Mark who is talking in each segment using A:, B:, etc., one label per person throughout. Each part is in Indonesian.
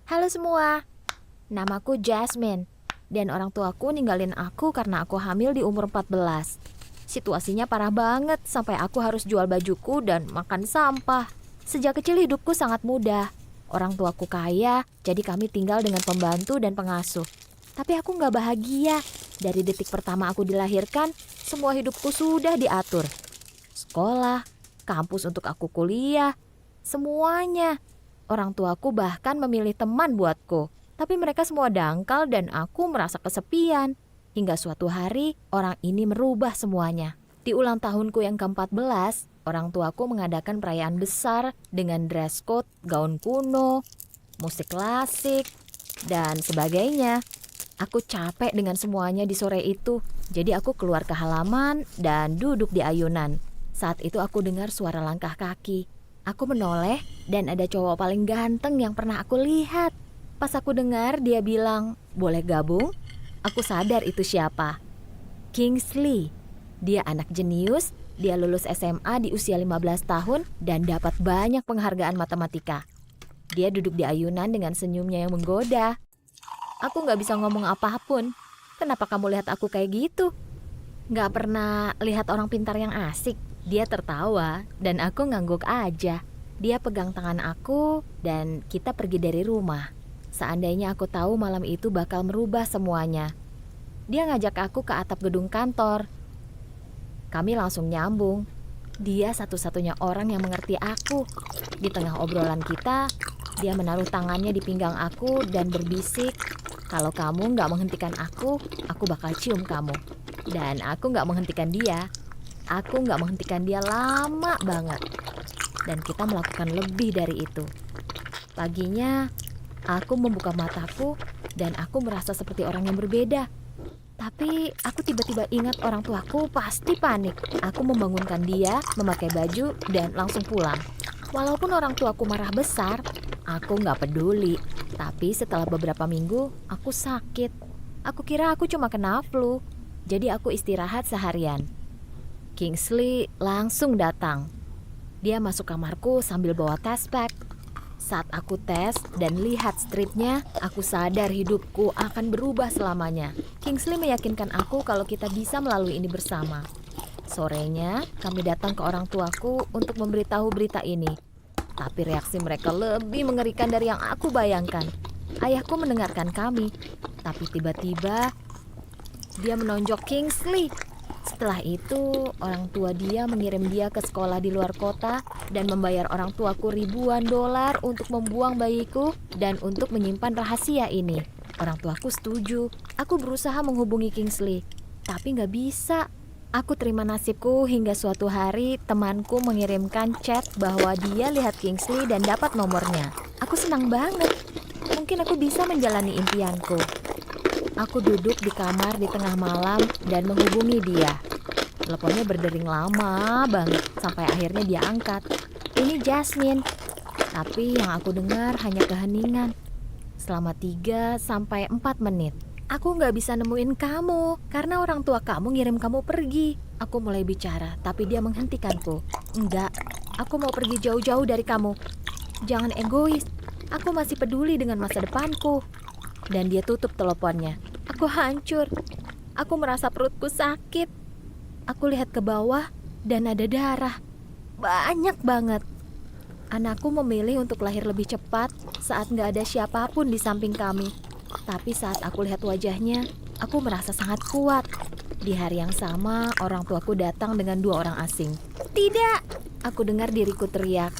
A: Halo semua, namaku Jasmine. Dan orang tuaku ninggalin aku karena aku hamil di umur 14. Situasinya parah banget sampai aku harus jual bajuku dan makan sampah. Sejak kecil hidupku sangat mudah. Orang tuaku kaya, jadi kami tinggal dengan pembantu dan pengasuh. Tapi aku nggak bahagia. Dari detik pertama aku dilahirkan, semua hidupku sudah diatur. Sekolah, kampus untuk aku kuliah, semuanya. Orang tuaku bahkan memilih teman buatku. Tapi mereka semua dangkal dan aku merasa kesepian. Hingga suatu hari, orang ini merubah semuanya. Di ulang tahunku yang ke-14, orang tuaku mengadakan perayaan besar dengan dress code, gaun kuno, musik klasik, dan sebagainya. Aku capek dengan semuanya di sore itu. Jadi aku keluar ke halaman dan duduk di ayunan. Saat itu aku dengar suara langkah kaki. Aku menoleh dan ada cowok paling ganteng yang pernah aku lihat. Pas aku dengar dia bilang, "Boleh gabung?" Aku sadar itu siapa. Kingsley. Dia anak jenius, dia lulus SMA di usia 15 tahun dan dapat banyak penghargaan matematika. Dia duduk di ayunan dengan senyumnya yang menggoda. Aku gak bisa ngomong apapun. Kenapa kamu lihat aku kayak gitu? Gak pernah lihat orang pintar yang asik. Dia tertawa dan aku ngangguk aja. Dia pegang tangan aku dan kita pergi dari rumah. Seandainya aku tahu malam itu bakal merubah semuanya. Dia ngajak aku ke atap gedung kantor. Kami langsung nyambung. Dia satu-satunya orang yang mengerti aku. Di tengah obrolan kita, dia menaruh tangannya di pinggang aku dan berbisik, "Kalau kamu gak menghentikan aku bakal cium kamu." Dan aku gak menghentikan dia. Aku gak menghentikan dia lama banget. Dan kita melakukan lebih dari itu. Paginya, aku membuka mataku dan aku merasa seperti orang yang berbeda. Tapi aku tiba-tiba ingat orang tuaku pasti panik. Aku membangunkan dia, memakai baju, dan langsung pulang. Walaupun orang tuaku marah besar, aku gak peduli. Tapi setelah beberapa minggu, aku sakit. Aku kira aku cuma kena flu. Jadi aku istirahat seharian. Kingsley langsung datang. Dia masuk kamarku sambil bawa tes pack. Saat aku tes dan lihat stripnya, aku sadar hidupku akan berubah selamanya. Kingsley meyakinkan aku kalau kita bisa melalui ini bersama. Sorenya, kami datang ke orang tuaku untuk memberitahu berita ini. Tapi reaksi mereka lebih mengerikan dari yang aku bayangkan. Ayahku mendengarkan kami, tapi tiba-tiba dia menonjok Kingsley. Setelah itu, orang tua dia mengirim dia ke sekolah di luar kota dan membayar orang tuaku ribuan dolar untuk membuang bayiku dan untuk menyimpan rahasia ini. Orang tuaku setuju. Aku berusaha menghubungi Kingsley, tapi gak bisa. Aku terima nasibku hingga suatu hari temanku mengirimkan chat bahwa dia lihat Kingsley dan dapat nomornya. Aku senang banget. Mungkin aku bisa menjalani impianku. Aku duduk di kamar di tengah malam dan menghubungi dia. Teleponnya berdering lama banget sampai akhirnya dia angkat. "Ini Jasmine." Tapi yang aku dengar hanya keheningan. Selama 3 sampai 4 menit. "Aku gak bisa nemuin kamu karena orang tua kamu ngirim kamu pergi." Aku mulai bicara, tapi dia menghentikanku. "Enggak, aku mau pergi jauh-jauh dari kamu. Jangan egois, aku masih peduli dengan masa depanku." Dan dia tutup teleponnya. Aku hancur. Aku merasa perutku sakit. Aku lihat ke bawah dan ada darah. Banyak banget. Anakku memilih untuk lahir lebih cepat saat gak ada siapapun di samping kami. Tapi saat aku lihat wajahnya, aku merasa sangat kuat. Di hari yang sama, orang tuaku datang dengan 2 orang asing. "Tidak!" Aku dengar diriku teriak.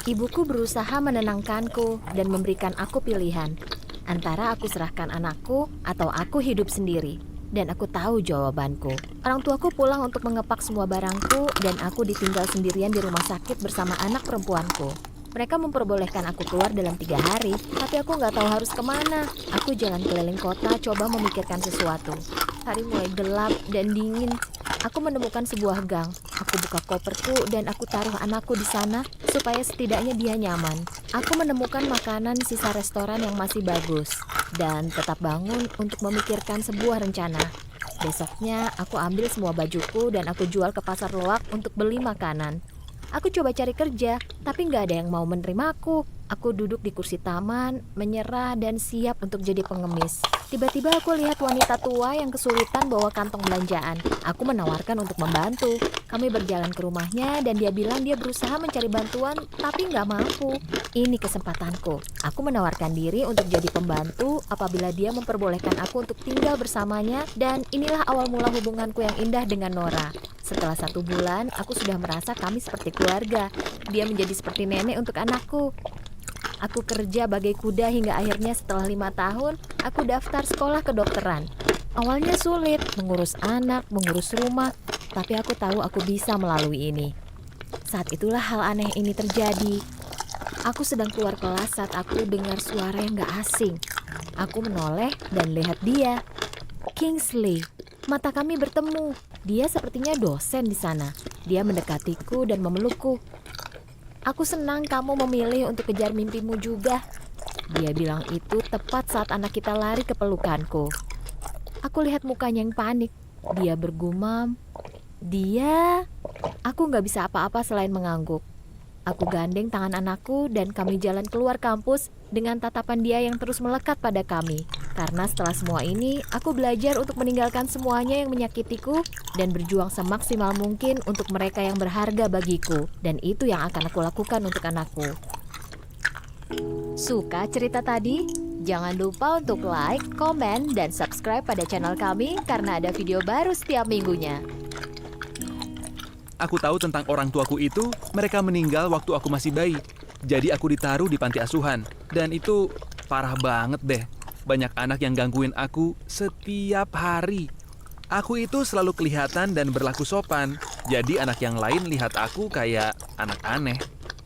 A: Ibuku berusaha menenangkanku dan memberikan aku pilihan. Antara aku serahkan anakku atau aku hidup sendiri. Dan aku tahu jawabanku. Orang tuaku pulang untuk mengepak semua barangku dan aku ditinggal sendirian di rumah sakit bersama anak perempuanku. Mereka memperbolehkan aku keluar dalam 3 hari, tapi aku gak tahu harus kemana. Aku jalan keliling kota coba memikirkan sesuatu. Hari mulai gelap dan dingin. Aku menemukan sebuah gang. Aku buka koperku dan aku taruh anakku di sana supaya setidaknya dia nyaman. Aku menemukan makanan sisa restoran yang masih bagus dan tetap bangun untuk memikirkan sebuah rencana. Besoknya aku ambil semua bajuku dan aku jual ke pasar loak untuk beli makanan. Aku coba cari kerja, tapi gak ada yang mau menerima aku. Aku duduk di kursi taman, menyerah dan siap untuk jadi pengemis. Tiba-tiba aku lihat wanita tua yang kesulitan bawa kantong belanjaan. Aku menawarkan untuk membantu. Kami berjalan ke rumahnya dan dia bilang dia berusaha mencari bantuan tapi nggak mampu. Ini kesempatanku. Aku menawarkan diri untuk jadi pembantu apabila dia memperbolehkan aku untuk tinggal bersamanya, dan inilah awal mula hubunganku yang indah dengan Nora. Setelah 1 bulan, aku sudah merasa kami seperti keluarga. Dia menjadi seperti nenek untuk anakku. Aku kerja bagai kuda hingga akhirnya setelah 5 tahun, aku daftar sekolah kedokteran. Awalnya sulit, mengurus anak, mengurus rumah, tapi aku tahu aku bisa melalui ini. Saat itulah hal aneh ini terjadi. Aku sedang keluar kelas saat aku dengar suara yang gak asing. Aku menoleh dan lihat dia. Kingsley. Mata kami bertemu. Dia sepertinya dosen di sana. Dia mendekatiku dan memelukku. Aku senang kamu memilih untuk kejar mimpimu juga. Dia bilang itu tepat saat anak kita lari ke pelukanku. Aku lihat mukanya yang panik. Dia bergumam. Aku gak bisa apa-apa selain mengangguk. Aku gandeng tangan anakku dan kami jalan keluar kampus dengan tatapan dia yang terus melekat pada kami. Karena setelah semua ini, aku belajar untuk meninggalkan semuanya yang menyakitiku dan berjuang semaksimal mungkin untuk mereka yang berharga bagiku. Dan itu yang akan aku lakukan untuk anakku. Suka cerita tadi? Jangan lupa untuk like, komen, dan subscribe pada channel kami karena ada video baru setiap minggunya.
B: Aku tahu tentang orang tuaku itu, mereka meninggal waktu aku masih bayi. Jadi aku ditaruh di panti asuhan. Dan itu parah banget deh. Banyak anak yang gangguin aku setiap hari. Aku itu selalu kelihatan dan berlaku sopan. Jadi anak yang lain lihat aku kayak anak aneh.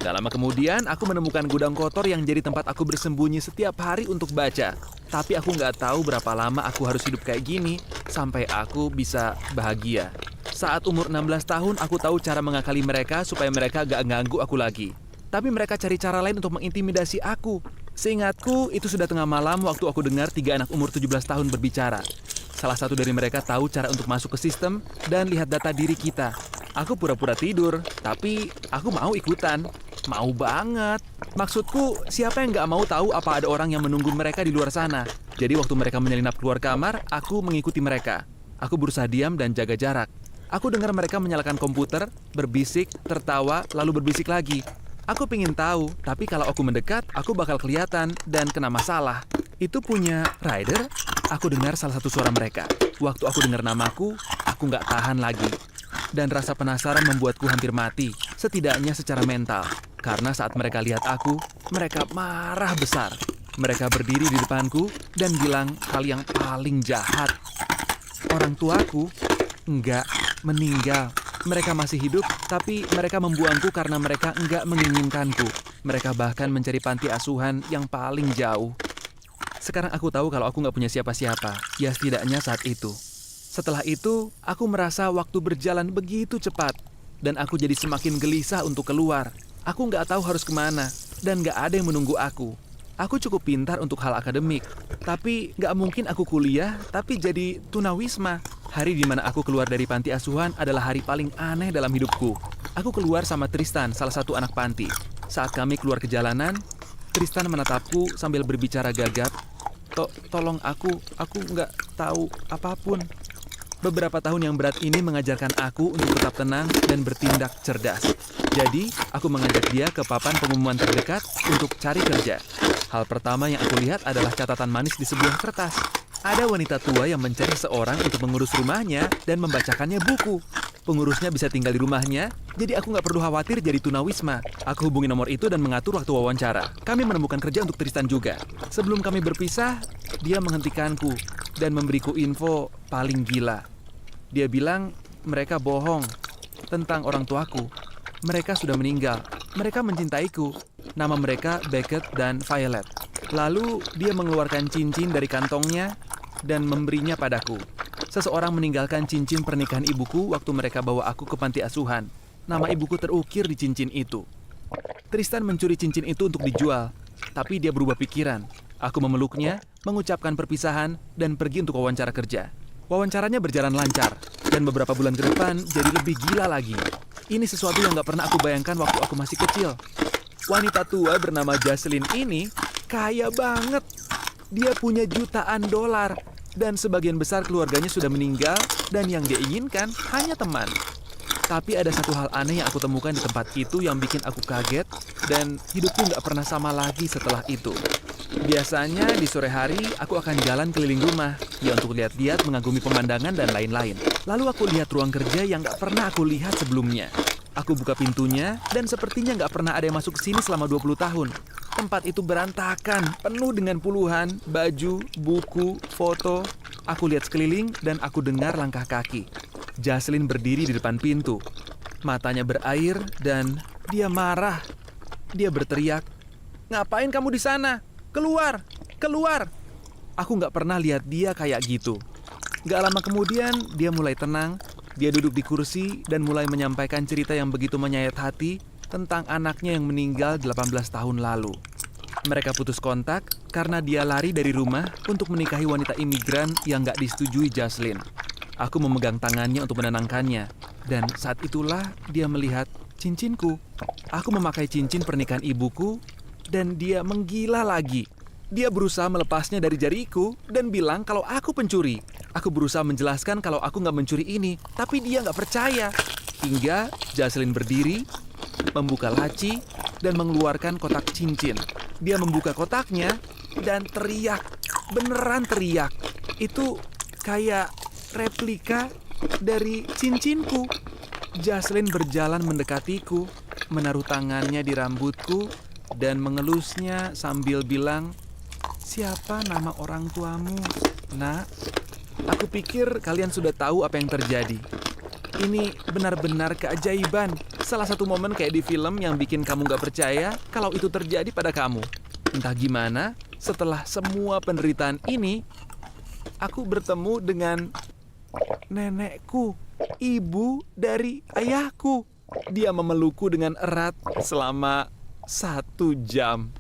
B: Gak lama kemudian, aku menemukan gudang kotor yang jadi tempat aku bersembunyi setiap hari untuk baca. Tapi aku nggak tahu berapa lama aku harus hidup kayak gini sampai aku bisa bahagia. Saat umur 16 tahun, aku tahu cara mengakali mereka supaya mereka gak ganggu aku lagi. Tapi mereka cari cara lain untuk mengintimidasi aku. Seingatku, itu sudah tengah malam waktu aku dengar 3 anak umur 17 tahun berbicara. Salah satu dari mereka tahu cara untuk masuk ke sistem dan lihat data diri kita. Aku pura-pura tidur, tapi aku mau ikutan. Mau banget. Maksudku, siapa yang gak mau tahu apa ada orang yang menunggu mereka di luar sana? Jadi waktu mereka menyelinap keluar kamar, aku mengikuti mereka. Aku berusaha diam dan jaga jarak. Aku dengar mereka menyalakan komputer, berbisik, tertawa, lalu berbisik lagi. Aku pingin tahu, tapi kalau aku mendekat, aku bakal kelihatan dan kena masalah. Itu punya Ryder? Aku dengar salah satu suara mereka. Waktu aku dengar namaku, aku nggak tahan lagi. Dan rasa penasaran membuatku hampir mati, setidaknya secara mental. Karena saat mereka lihat aku, mereka marah besar. Mereka berdiri di depanku dan bilang hal yang paling jahat. Orang tuaku enggak meninggal. Mereka masih hidup, tapi mereka membuangku karena mereka enggak menginginkanku. Mereka bahkan mencari panti asuhan yang paling jauh. Sekarang aku tahu kalau aku nggak punya siapa-siapa. Ya setidaknya saat itu. Setelah itu, aku merasa waktu berjalan begitu cepat. Dan aku jadi semakin gelisah untuk keluar. Aku nggak tahu harus kemana. Dan nggak ada yang menunggu aku. Aku cukup pintar untuk hal akademik. Tapi nggak mungkin aku kuliah, tapi jadi tunawisma. Hari di mana aku keluar dari panti asuhan adalah hari paling aneh dalam hidupku. Aku keluar sama Tristan, salah satu anak panti. Saat kami keluar ke jalanan, Tristan menatapku sambil berbicara gagap. Tolong aku nggak tahu apapun. Beberapa tahun yang berat ini mengajarkan aku untuk tetap tenang dan bertindak cerdas. Jadi, aku mengajak dia ke papan pengumuman terdekat untuk cari kerja. Hal pertama yang aku lihat adalah catatan manis di sebuah kertas. Ada wanita tua yang mencari seorang untuk mengurus rumahnya dan membacakannya buku. Pengurusnya bisa tinggal di rumahnya, jadi aku nggak perlu khawatir jadi tunawisma. Aku hubungi nomor itu dan mengatur waktu wawancara. Kami menemukan kerja untuk Tristan juga. Sebelum kami berpisah, dia menghentikanku dan memberiku info paling gila. Dia bilang mereka bohong tentang orang tuaku. Mereka sudah meninggal. Mereka mencintaiku. Nama mereka Beckett dan Violet. Lalu dia mengeluarkan cincin dari kantongnya dan memberinya padaku. Seseorang meninggalkan cincin pernikahan ibuku waktu mereka bawa aku ke panti asuhan. Nama ibuku terukir di cincin itu. Tristan mencuri cincin itu untuk dijual, tapi dia berubah pikiran. Aku memeluknya, mengucapkan perpisahan, dan pergi untuk wawancara kerja. Wawancaranya berjalan lancar, dan beberapa bulan ke depan jadi lebih gila lagi. Ini sesuatu yang gak pernah aku bayangkan waktu aku masih kecil. Wanita tua bernama Jocelyn ini kaya banget. Dia punya jutaan dolar dan sebagian besar keluarganya sudah meninggal dan yang dia inginkan hanya teman. Tapi ada satu hal aneh yang aku temukan di tempat itu yang bikin aku kaget dan hidupku nggak pernah sama lagi setelah itu. Biasanya di sore hari aku akan jalan keliling rumah ya untuk lihat-lihat, mengagumi pemandangan dan lain-lain. Lalu aku lihat ruang kerja yang nggak pernah aku lihat sebelumnya. Aku buka pintunya dan sepertinya nggak pernah ada yang masuk ke sini selama 20 tahun. Tempat itu berantakan, penuh dengan puluhan baju, buku, foto. Aku lihat sekeliling dan aku dengar langkah kaki. Jocelyn berdiri di depan pintu. Matanya berair dan dia marah. Dia berteriak, "Ngapain kamu di sana? Keluar! Keluar!" Aku nggak pernah lihat dia kayak gitu. Nggak lama kemudian, dia mulai tenang. Dia duduk di kursi dan mulai menyampaikan cerita yang begitu menyayat hati tentang anaknya yang meninggal 18 tahun lalu. Mereka putus kontak karena dia lari dari rumah untuk menikahi wanita imigran yang nggak disetujui Jocelyn. Aku memegang tangannya untuk menenangkannya. Dan saat itulah dia melihat cincinku. Aku memakai cincin pernikahan ibuku dan dia menggila lagi. Dia berusaha melepasnya dari jariku dan bilang kalau aku pencuri. Aku berusaha menjelaskan kalau aku nggak mencuri ini, tapi dia nggak percaya. Hingga Jocelyn berdiri, membuka laci, dan mengeluarkan kotak cincin. Dia membuka kotaknya dan teriak, beneran teriak. Itu kayak replika dari cincinku. Jocelyn berjalan mendekatiku, menaruh tangannya di rambutku, dan mengelusnya sambil bilang, "Siapa nama orang tuamu, Nak?" Aku pikir kalian sudah tahu apa yang terjadi. Ini benar-benar keajaiban. Salah satu momen kayak di film yang bikin kamu gak percaya kalau itu terjadi pada kamu. Entah gimana, setelah semua penderitaan ini, aku bertemu dengan nenekku, ibu dari ayahku. Dia memelukku dengan erat selama 1 jam.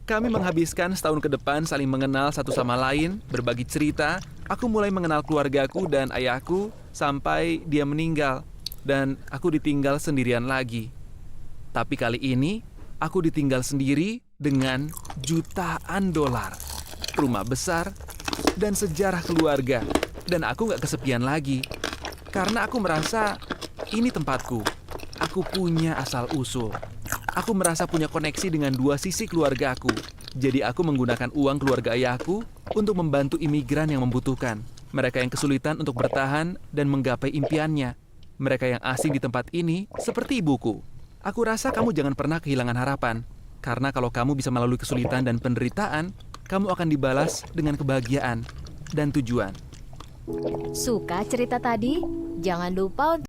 B: Kami menghabiskan setahun ke depan saling mengenal satu sama lain, berbagi cerita. Aku mulai mengenal keluargaku dan ayahku sampai dia meninggal. Dan aku ditinggal sendirian lagi. Tapi kali ini, aku ditinggal sendiri dengan jutaan dolar. Rumah besar dan sejarah keluarga. Dan aku gak kesepian lagi. Karena aku merasa ini tempatku. Aku punya asal-usul. Aku merasa punya koneksi dengan 2 sisi keluarga aku. Jadi aku menggunakan uang keluarga ayahku untuk membantu imigran yang membutuhkan. Mereka yang kesulitan untuk bertahan dan menggapai impiannya. Mereka yang asing di tempat ini seperti ibuku. Aku rasa kamu jangan pernah kehilangan harapan. Karena kalau kamu bisa melalui kesulitan dan penderitaan, kamu akan dibalas dengan kebahagiaan dan tujuan.
A: Suka cerita tadi? Jangan lupa